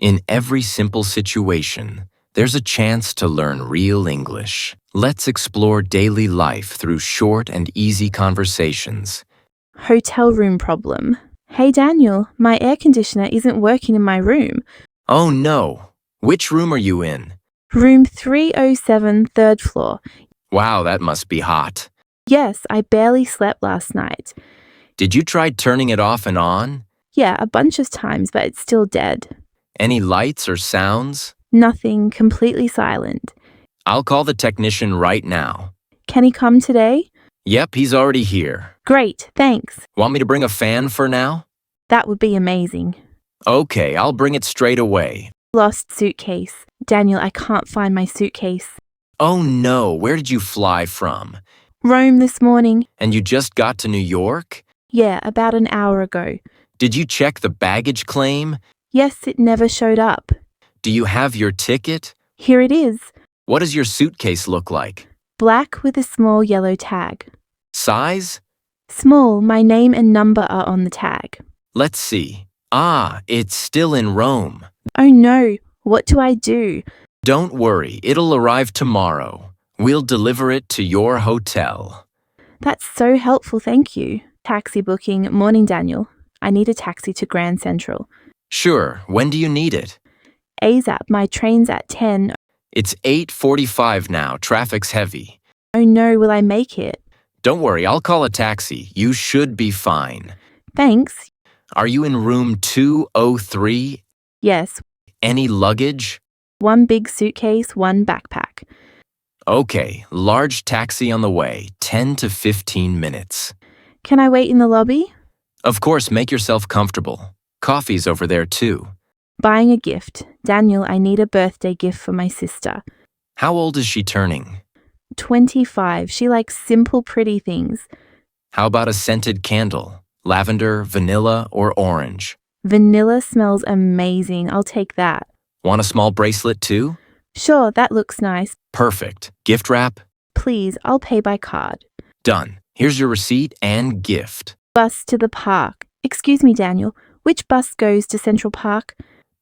In every simple situation, there's a chance to learn real English. Let's explore daily life through short and easy conversations. Hotel room problem. Hey Daniel, my air conditioner isn't working in my room. Oh no! Which room are you in? Room 307, third floor. Wow, that must be hot. Yes, I barely slept last night. Did you try turning it off and on? Yeah, a bunch of times, but it's still dead. Any lights or sounds? Nothing, completely silent. I'll call the technician right now. Can he come today? Yep, he's already here. Great, thanks. Want me to bring a fan for now? That would be amazing. Okay, I'll bring it straight away. Lost suitcase. Daniel, I can't find my suitcase. Oh no, where did you fly from? Rome this morning. And you just got to New York? Yeah, about an hour ago. Did you check the baggage claim? Yes, it never showed up. Do you have your ticket? Here it is. What does your suitcase look like? Black with a small yellow tag. Size? Small, my name and number are on the tag. Let's see. Ah, it's still in Rome. Oh no, what do I do? Don't worry, it'll arrive tomorrow. We'll deliver it to your hotel. That's so helpful, thank you. Taxi booking. Morning, Daniel. I need a taxi to Grand Central. Sure, when do you need it? ASAP, my train's at 10. It's 8:45 now, traffic's heavy. Oh no, will I make it? Don't worry, I'll call a taxi. You should be fine. Thanks. Are you in room 203? Yes, Any luggage? one big suitcase, one backpack. Okay, large taxi on the way, 10 to 15 minutes. Can I wait in the lobby? Of course, make yourself comfortable. Coffee's over there too. Buying a gift. Daniel, I need a birthday gift for my sister. How old is she turning? 25. She likes simple, pretty things. How about a scented candle? Lavender, vanilla, or orange? Vanilla smells amazing. I'll take that. Want a small bracelet too? Sure, that looks nice. Perfect. Gift wrap? Please, I'll pay by card. Done. Here's your receipt and gift. Bus to the park. Excuse me, Daniel. Which bus goes to Central Park?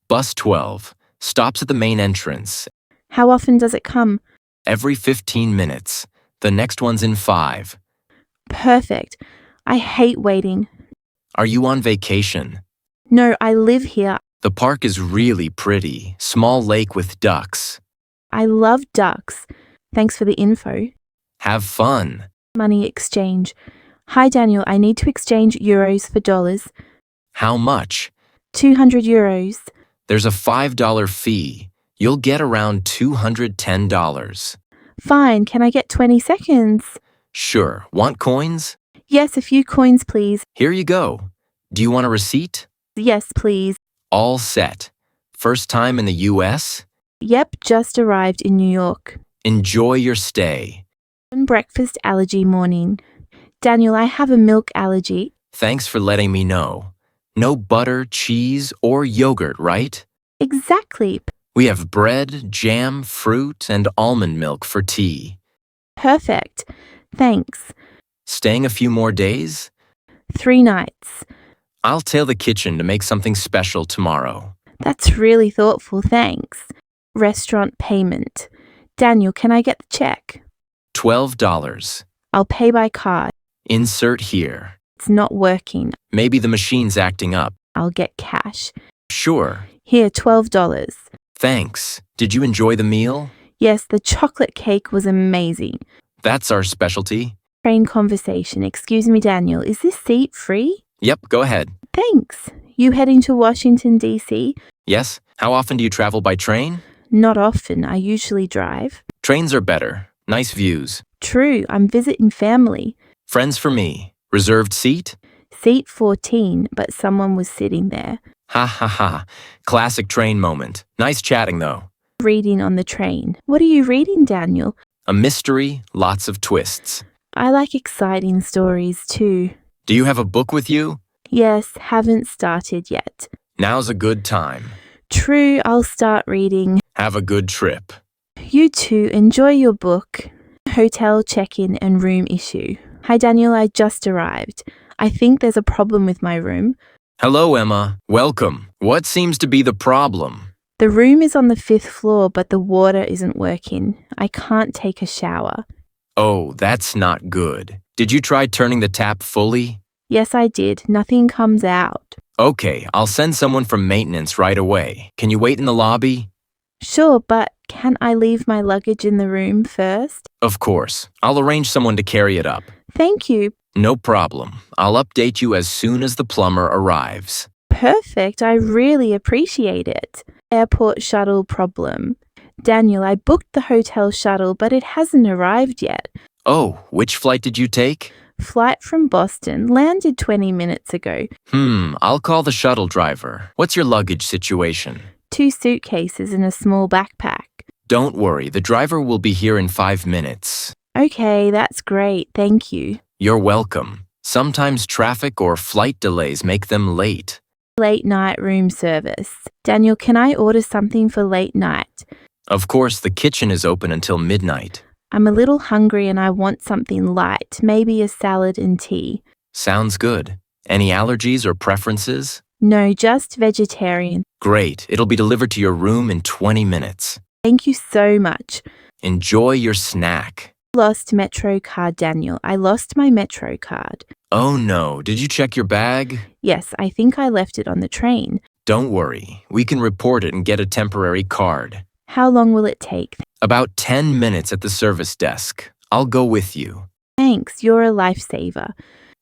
Bus 12. Stops at the main entrance. How often does it come? Every 15 minutes. The next one's in 5. Perfect. I hate waiting. Are you on vacation? No, I live here. The park is really pretty. Small lake with ducks. I love ducks. Thanks for the info. Have fun. Money exchange. Hi, Daniel. I need to exchange euros for dollars. How much? 200 euros. There's a $5 fee. You'll get around $210. Fine. Can I get 20 seconds? Sure. Want coins? Yes, a few coins, please. Here you go. Do you want a receipt? Yes, please. All set. First time in the US? Yep, just arrived in New York. Enjoy your stay. Breakfast allergy morning. Daniel, I have a milk allergy. Thanks for letting me know. No butter, cheese, or yogurt, right? Exactly. We have bread, jam, fruit, and almond milk for tea. Perfect. Thanks. Staying a few more days? 3 nights. I'll tell the kitchen to make something special tomorrow. That's really thoughtful, thanks. Restaurant payment. Daniel, can I get the check? $12. I'll pay by card. Insert here. It's not working. Maybe the machine's acting up. I'll get cash. Sure. Here, $12. Thanks. Did you enjoy the meal? Yes, the chocolate cake was amazing. That's our specialty. Train conversation. Excuse me, Daniel, is this seat free? Yep, go ahead. Thanks. You heading to Washington, D.C.? Yes? How often do you travel by train? Not often. I usually drive. Trains are better. Nice views. True, I'm visiting family. Friends for me. Reserved seat? Seat 14, but someone was sitting there. Ha ha ha. Classic train moment. Nice chatting though. Reading on the train. What are you reading, Daniel? A mystery, lots of twists. I like exciting stories too. Do you have a book with you? Yes, haven't started yet. Now's a good time. True, I'll start reading. Have a good trip. You too, enjoy your book. Hotel check-in and room issue. Hi Daniel, I just arrived. I think there's a problem with my room. Hello, Emma. Welcome. What seems to be the problem? The room is on the 5th floor, but the water isn't working. I can't take a shower. Oh, that's not good. Did you try turning the tap fully? Yes, I did. Nothing comes out. Okay, I'll send someone from maintenance right away. Can you wait in the lobby? Sure, but can I leave my luggage in the room first? Of course. I'll arrange someone to carry it up. Thank you. No problem. I'll update you as soon as the plumber arrives. Perfect. I really appreciate it. Airport shuttle problem. Daniel, I booked the hotel shuttle, but it hasn't arrived yet. Oh, which flight did you take? Flight from Boston landed 20 minutes ago. I'll call the shuttle driver. What's your luggage situation? 2 suitcases and a small backpack. Don't worry, the driver will be here in 5 minutes. Okay, that's great. Thank you. You're welcome. Sometimes traffic or flight delays make them late. Late night room service. Daniel, can I order something for late night? Of course, the kitchen is open until midnight. I'm a little hungry and I want something light, maybe a salad and tea. Sounds good. Any allergies or preferences? No, just vegetarian. Great. It'll be delivered to your room in 20 minutes. Thank you so much. Enjoy your snack. Lost Metro card, Daniel. I lost my Metro card. Oh no, did you check your bag? Yes, I think I left it on the train. Don't worry. We can report it and get a temporary card. How long will it take? About 10 minutes at the service desk. I'll go with you. Thanks, you're a lifesaver.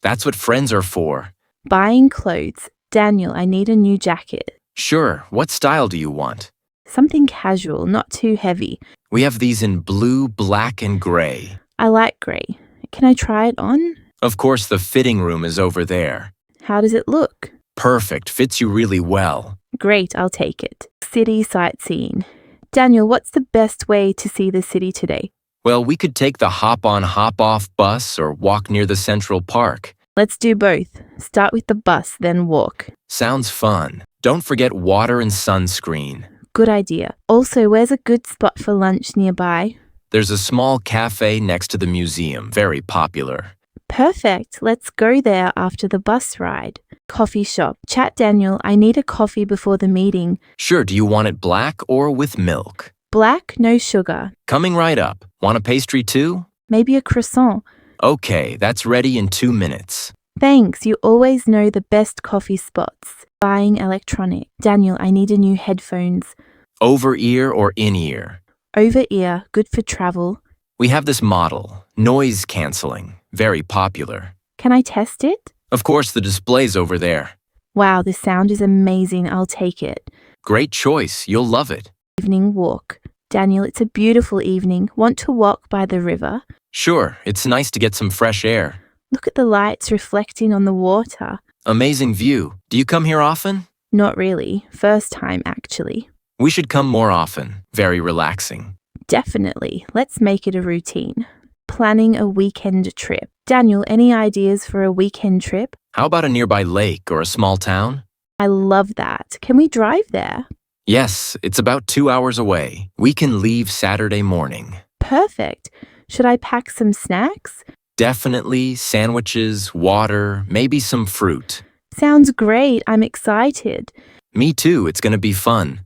That's what friends are for. Buying clothes. Daniel, I need a new jacket. Sure, what style do you want? Something casual, not too heavy. We have these in blue, black, and gray. I like grey. Can I try it on? Of course, the fitting room is over there. How does it look? Perfect, fits you really well. Great, I'll take it. City sightseeing. Daniel, what's the best way to see the city today? Well, we could take the hop-on, hop-off bus or walk near the Central Park. Let's do both. Start with the bus, then walk. Sounds fun. Don't forget water and sunscreen. Good idea. Also, where's a good spot for lunch nearby? There's a small cafe next to the museum, very popular. Perfect. Let's go there after the bus ride. Coffee shop. Chat, Daniel, I need a coffee before the meeting. Sure, do you want it black or with milk? Black, no sugar. Coming right up. Want a pastry too? Maybe a croissant. Okay, that's ready in 2 minutes. Thanks, you always know the best coffee spots. Buying electronic. Daniel, I need a new headphones. Over-ear or in-ear? Over-ear, good for travel. We have this model, noise cancelling, very popular. Can I test it? Of course, the display's over there. Wow, the sound is amazing. I'll take it. Great choice, you'll love it. Evening walk. Daniel, it's a beautiful evening. Want to walk by the river? Sure, it's nice to get some fresh air. Look at the lights reflecting on the water. Amazing view. Do you come here often? Not really. First time, actually. We should come more often. Very relaxing. Definitely. Let's make it a routine. Planning a weekend trip. Daniel, any ideas for a weekend trip? How about a nearby lake or a small town? I love that. Can we drive there? Yes, it's about 2 hours away. We can leave Saturday morning. Perfect. Should I pack some snacks? Definitely sandwiches, water, maybe some fruit. Sounds great. I'm excited. Me too, it's going to be fun.